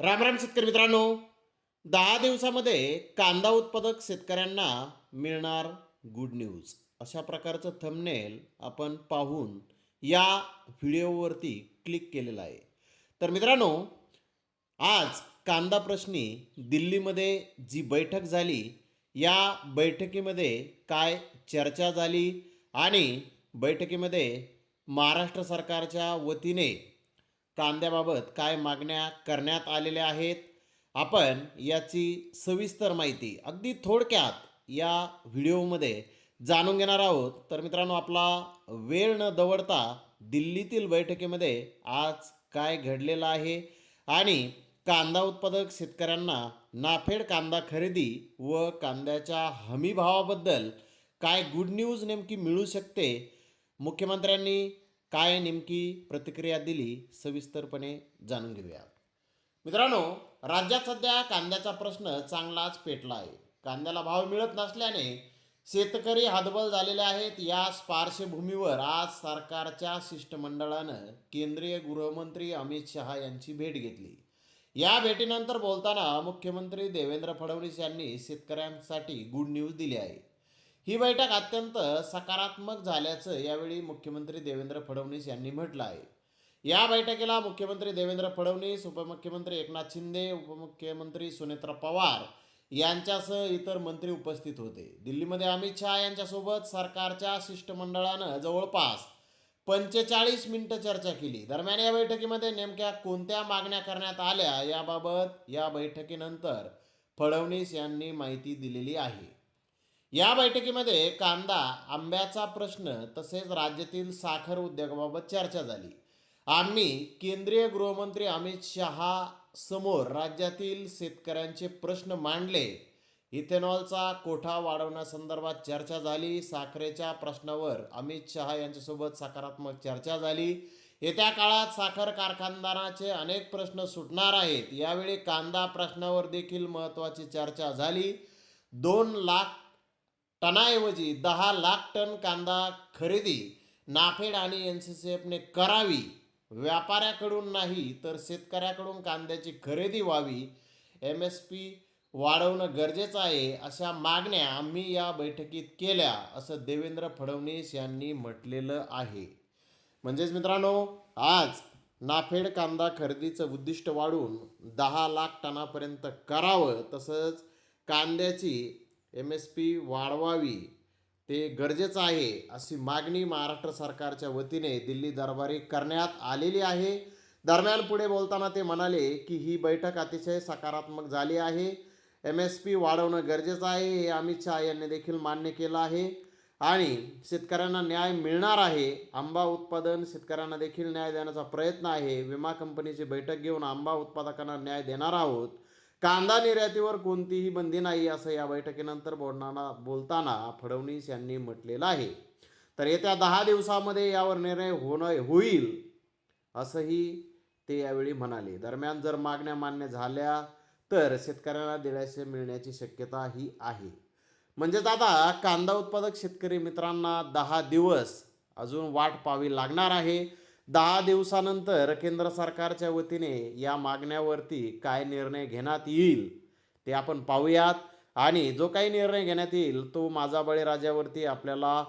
राम राम शेतकरी मित्रांनो, 10 दिवसामध्ये कांदा उत्पादक शेतकऱ्यांना मिळणार गुड न्यूज, अशा प्रकारचं थंबनेल आपण पाहून या व्हिडिओवरती क्लिक केलेलं आहे. तर मित्रांनो, आज कांदा प्रश्नी दिल्लीमध्ये जी बैठक झाली, या बैठकीमध्ये काय चर्चा झाली आणि बैठकीमध्ये महाराष्ट्र सरकारच्या वतीने कांद्याबाबत काय मागण्या करण्यात आलेल्या आहेत, आपण याची सविस्तर माहिती अगदी थोडक्यात या व्हिडिओमध्ये जाणून घेणार आहोत. तर मित्रांनो, आपला वेळ न दवडता दिल्लीतील बैठकीमध्ये आज काय घडलेलं आहे आणि कांदा उत्पादक शेतकऱ्यांना नाफेड कांदा खरेदी व कांद्याच्या हमीभावाबद्दल काय गुड न्यूज नेमकी मिळू शकते, मुख्यमंत्र्यांनी काय नेमकी प्रतिक्रिया दिली, सविस्तरपणे जाणून घेऊया. मित्रांनो, राज्यात सध्या कांद्याचा प्रश्न चांगलाच पेटला आहे. कांद्याला भाव मिळत नसल्याने शेतकरी हतबल झालेले आहेत. या पार्श्वभूमीवर आज सरकारच्या शिष्टमंडळानं केंद्रीय गृहमंत्री अमित शहा यांची भेट घेतली. या भेटीनंतर बोलताना मुख्यमंत्री देवेंद्र फडणवीस यांनी शेतकऱ्यांसाठी गुड न्यूज दिली आहे. ही बैठक अत्यंत सकारात्मक झाल्याचं यावेळी मुख्यमंत्री देवेंद्र फडणवीस यांनी म्हटलं आहे. या बैठकीला मुख्यमंत्री देवेंद्र फडणवीस, उपमुख्यमंत्री एकनाथ शिंदे, उपमुख्यमंत्री सुनेत्रा पवार यांच्यासह इतर मंत्री उपस्थित होते. दिल्लीमध्ये अमित शहा यांच्यासोबत सरकारच्या शिष्टमंडळानं जवळपास 45 मिनिटं चर्चा केली. दरम्यान या बैठकीमध्ये नेमक्या कोणत्या मागण्या करण्यात आल्या याबाबत या बैठकीनंतर फडणवीस यांनी माहिती दिलेली आहे. या बैठकीमध्ये कांदा, आंब्याचा प्रश्न तसेच राज्यातील साखर उद्योगाबाबत चर्चा झाली. आम्ही केंद्रीय गृहमंत्री अमित शहा समोर राज्यातील शेतकऱ्यांचे प्रश्न मांडले. इथेनॉलचा कोठा वाढवण्यासंदर्भात चर्चा झाली. साखरेच्या प्रश्नावर अमित शहा यांच्यासोबत सकारात्मक चर्चा झाली. येत्या काळात साखर कारखानदाराचे अनेक प्रश्न सुटणार आहेत. यावेळी कांदा प्रश्नावर देखील महत्त्वाची चर्चा झाली. 2 लाख टनाऐवजी 10 लाख टन कांदा खरेदी नाफेड आणि NCCFने करावी. व्यापाऱ्याकडून नाही तर शेतकऱ्याकडून कांद्याची खरेदी व्हावी. MSP वाढवणं गरजेचं आहे. अशा मागण्या आम्ही या बैठकीत केल्या, असं देवेंद्र फडणवीस यांनी म्हटलेलं आहे. म्हणजेच मित्रांनो, आज नाफेड कांदा खरेदीचं उद्दिष्ट वाढवून 10 लाख टनापर्यंत करावं, तसंच कांद्याची MSP वाढवावी, ते गरजेचं आहे, अशी मागणी महाराष्ट्र सरकारच्या वतीने दिल्ली दरबारी करण्यात आलेली आहे. दरम्यान पुढे बोलताना ते म्हणाले की ही बैठक अतिशय सकारात्मक झाली आहे. MSP वाढवणं गरजेचं आहे, हे अमित शहा यांनी देखील मान्य केलं आहे आणि शेतकऱ्यांना न्याय मिळणार आहे. आंबा उत्पादन शेतकऱ्यांना देखील न्याय देण्याचा प्रयत्न आहे. विमा कंपनीची बैठक घेऊन आंबा उत्पादकांना न्याय देणार आहोत. कांदा निर्यातीवर कोणतीही बंदी नाही, असं या बैठकीनंतर बोलताना फडणवीस यांनी म्हटलेलं आहे. तर येत्या 10 दिवसामध्ये यावर निर्णय होईल, असंही ते यावेळी म्हणाले. दरम्यान जर मागण्या मान्य झाल्या तर शेतकऱ्यांना दिलासे मिळण्याची शक्यता ही आहे. म्हणजेच आता कांदा उत्पादक शेतकरी मित्रांना 10 दिवस अजून वाट पाहावी लागणार आहे. 10 दिवसानंतर केंद्र सरकारच्या वतीने या मागण्यावरती काय निर्णय घेण्यात येईल ते आपण पाहूयात आणि जो काही निर्णय घेण्यात येईल तो माझा बळीराजावरती आपल्याला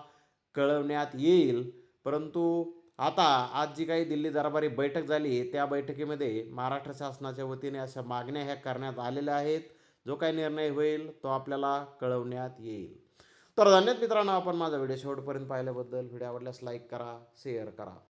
कळवण्यात येईल. परंतु आता आज जी काही दिल्ली दरबारी बैठक झाली, त्या बैठकीमध्ये महाराष्ट्र शासनाच्या वतीने अशा मागण्या ह्या करण्यात आलेल्या आहेत. जो काही निर्णय होईल तो आपल्याला कळवण्यात येईल. तर धन्यवाद मित्रांनो, आपण माझा व्हिडिओ शेवटपर्यंत पाहिल्याबद्दल. व्हिडिओ आवडल्यास लाईक करा, शेअर करा.